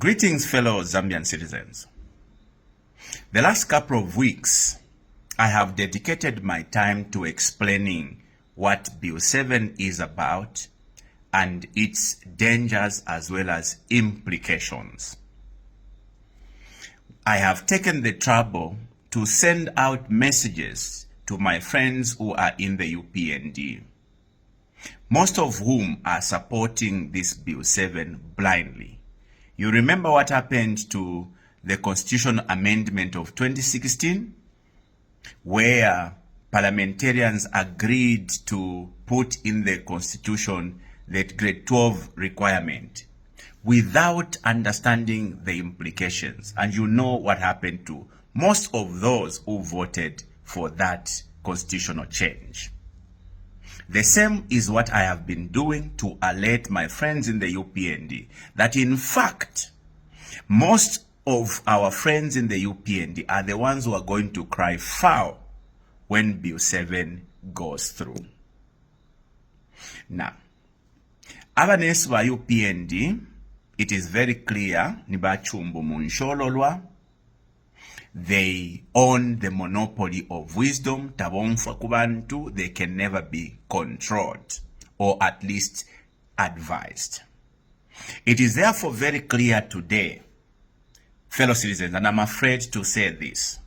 Greetings, fellow Zambian citizens. The last couple of weeks, I have dedicated my time to explaining what Bill 7 is about and its dangers as well as implications. I have taken the trouble to send out messages to my friends who are in the UPND, most of whom are supporting this Bill 7 blindly. You remember what happened to the Constitutional Amendment of 2016, where parliamentarians agreed to put in the Constitution that grade 12 requirement without understanding the implications. And you know what happened to most of those who voted for that constitutional change. The same is what I have been doing to alert my friends in the UPND that in fact, most of our friends in the UPND are the ones who are going to cry foul when Bill 7 goes through. Now, abanesi ba UPND, it is very clear, nibachumbu munshololwa, they own the monopoly of wisdom, tabomfa kubantu, they can never be controlled or at least advised. It is therefore very clear today, fellow citizens, and I'm afraid to say this,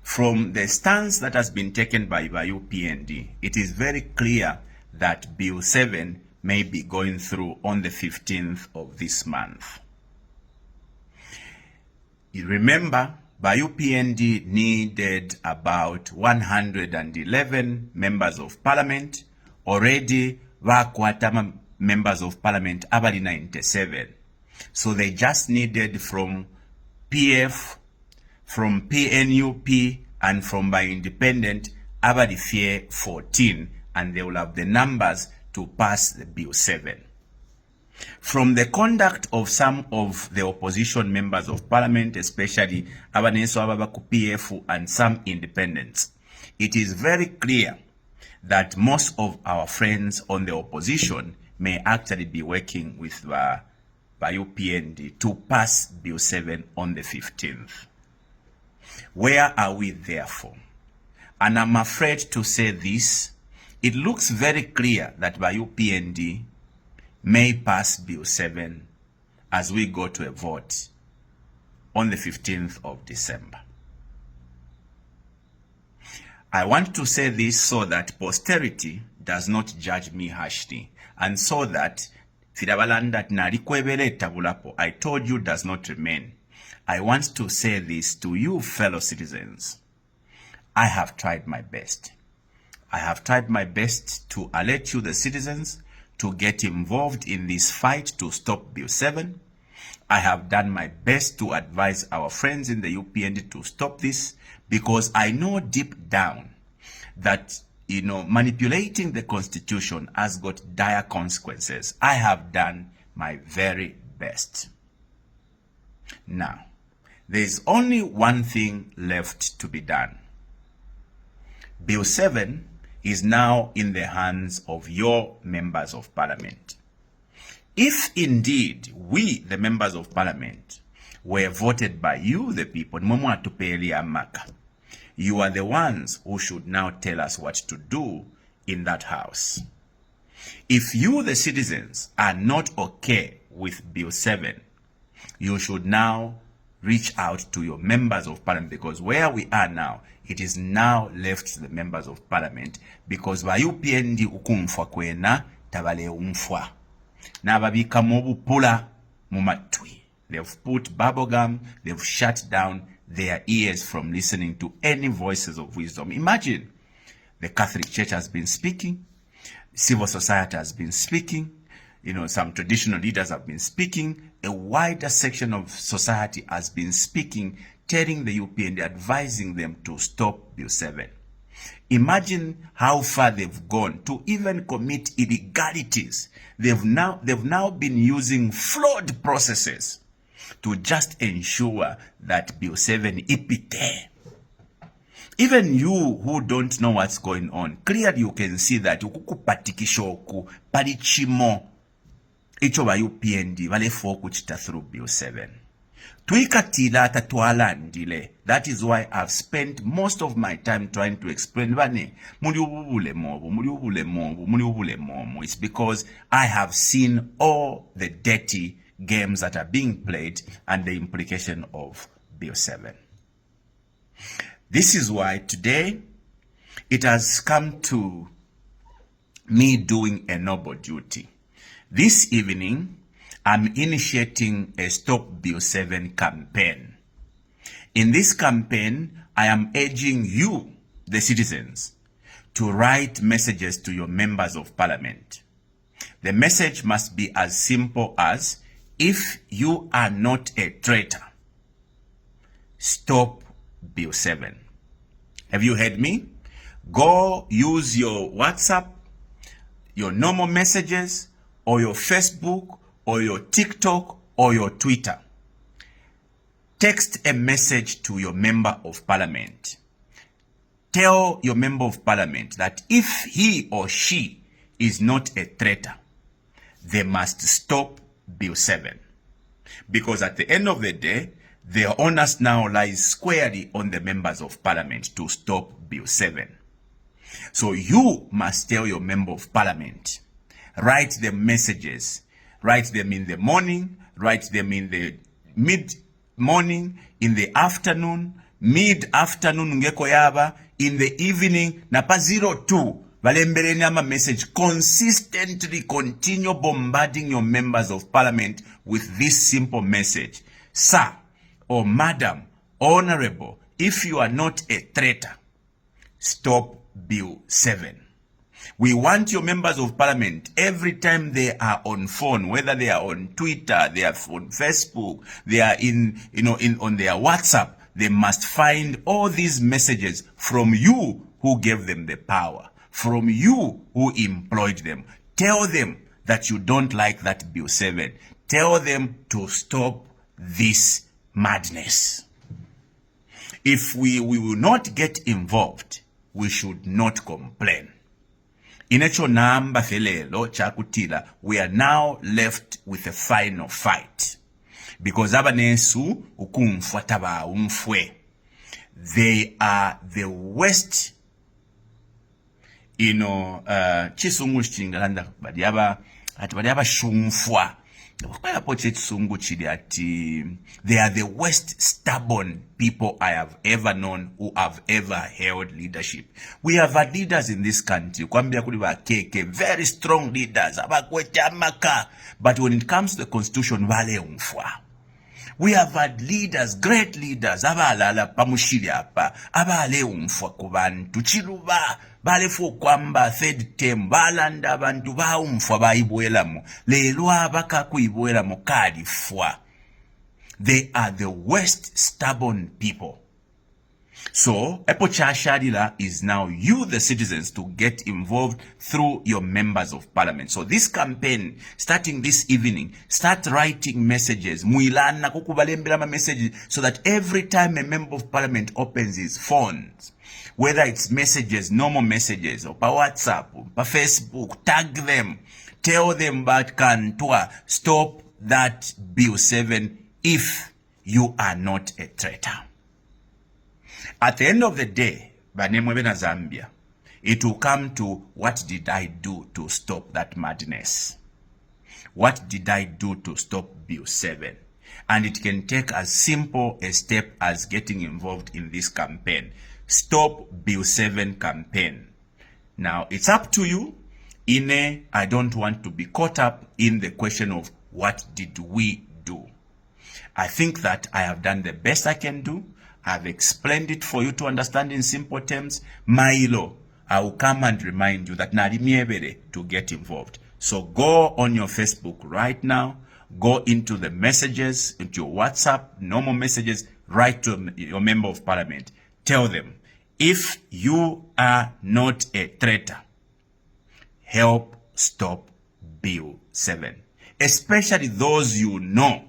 from the stance that has been taken by UPND, it is very clear that Bill 7 may be going through on the 15th of this month. You remember, UPND needed about 111 members of parliament. Already, vakwata members of parliament abali 97. So they just needed from PF, from PNUP, and from by independent, abali 14, and they will have the numbers to pass the Bill 7. From the conduct of some of the opposition members of parliament, especially abanenso ababaku PF and some independents, it is very clear that most of our friends on the opposition may actually be working with the UPND to pass Bill 7 on the 15th. Where are we therefore? And I'm afraid to say this, it looks very clear that UPND may pass Bill 7 as we go to a vote on the 15th of December. I want to say this so that posterity does not judge me harshly, and so that I told you does not remain. I want to say this to you, fellow citizens. I have tried my best. I have tried my best to alert you, the citizens, to get involved in this fight to stop Bill 7. I have done my best to advise our friends in the UPND to stop this, because I know deep down that, manipulating the Constitution has got dire consequences. I have done my very best. Now, there's only one thing left to be done. Bill 7 is now in the hands of your members of parliament. If indeed we, the members of parliament, were voted by you, the people, you are the ones who should now tell us what to do in that house. If you, the citizens, are not okay with Bill 7, you should now reach out to your members of parliament, because where we are now, it is now left to the members of parliament, because ba UPND ukumfwa kwena tabale umfwa. Nababika mobupula mumatwi. They've put bubblegum, they've shut down their ears from listening to any voices of wisdom. Imagine, the Catholic Church has been speaking, civil society has been speaking, some traditional leaders have been speaking, a wider section of society has been speaking, telling the UPND, advising them to stop Bill 7. Imagine how far they've gone to even commit illegalities. They've now been using flawed processes to just ensure that Bill 7 ipite. Even you who don't know what's going on, clearly you can see that ukukupatikishoku palichimo icho ba UPND balefo okuchita through Bill 7. Twikatila tatwala ndile. That is why I've spent most of my time trying to explain it's because I have seen all the dirty games that are being played and the implication of Bill 7. This is why today it has come to me doing a noble duty. This evening, I'm initiating a Stop Bill 7 campaign. In this campaign, I am urging you, the citizens, to write messages to your members of parliament. The message must be as simple as, if you are not a traitor, stop Bill 7. Have you heard me? Go use your WhatsApp, your normal messages, or your Facebook, or your TikTok, or your Twitter. Text a message to your member of parliament. Tell your member of parliament that if he or she is not a traitor, they must stop Bill 7. Because at the end of the day, the onus now lies squarely on the members of parliament to stop Bill 7. So you must tell your member of parliament, write the messages, write them in the morning, write them in the mid-morning, in the afternoon, mid-afternoon ngeko yaba, in the evening, napa 02, valembele nama message. Consistently continue bombarding your members of parliament with this simple message. Sir or madam, honorable, if you are not a traitor, stop Bill 7. We want your members of parliament, every time they are on phone, whether they are on Twitter, they are on Facebook, they are on their WhatsApp, they must find all these messages from you who gave them the power, from you who employed them. Tell them that you don't like that Bill 7. Tell them to stop this madness. If we will not get involved, we should not complain. Inecho namba felelo chakutila, we are now left with a final fight. Because abanesu ukumfuataba umfwe. They are the worst, chisungu chingalanda badiaba shumfwa. They are the worst stubborn people I have ever known who have ever held leadership. We have had leaders in this country, very strong leaders, but when it comes to the constitution, we have had leaders, great leaders, balefo kwamba third term balanda abantu baumfwa baibwelamu lelo abaka kuibwelamu kalifwa. They are the worst stubborn people. So Epo Chasharila is now you, the citizens, to get involved through your members of parliament. So this campaign, starting this evening, start writing messages, muilana kukubalembelama messages, so that every time a member of parliament opens his phones, whether it's messages, normal messages, or by WhatsApp, or by Facebook, tag them, tell them about Kantua, stop that Bill 7 if you are not a traitor. At the end of the day, Banemwebena Zambia, it will come to, what did I do to stop that madness? What did I do to stop Bill 7? And it can take as simple a step as getting involved in this campaign. Stop Bill 7 campaign. Now, it's up to you. I don't want to be caught up in the question of what did we do. I think that I have done the best I can do. I've explained it for you to understand in simple terms. Mailo, I will come and remind you that Narimiebere to get involved. So go on your Facebook right now. Go into the messages, into your WhatsApp, normal messages, write to your member of parliament. Tell them, if you are not a traitor, help stop Bill 7. Especially those you know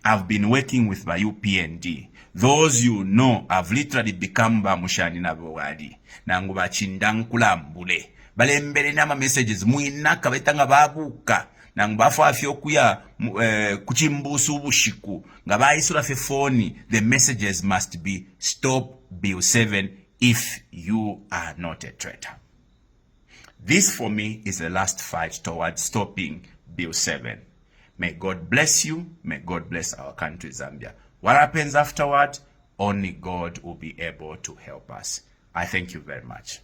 have been working with my UPND. Those you know have literally become bamushani na bwadi. Nanguba chindankulambule. Balembele nama messages muinaka betanga babuka. nangbafu afyo kuya kuchimbusu bushiku ngaba isura fe phone. The messages must be stop Bill 7 if you are not a traitor. This for me is the last fight towards stopping Bill 7. May God bless you. May God bless our country, Zambia. What happens afterward? Only God will be able to help us. I thank you very much.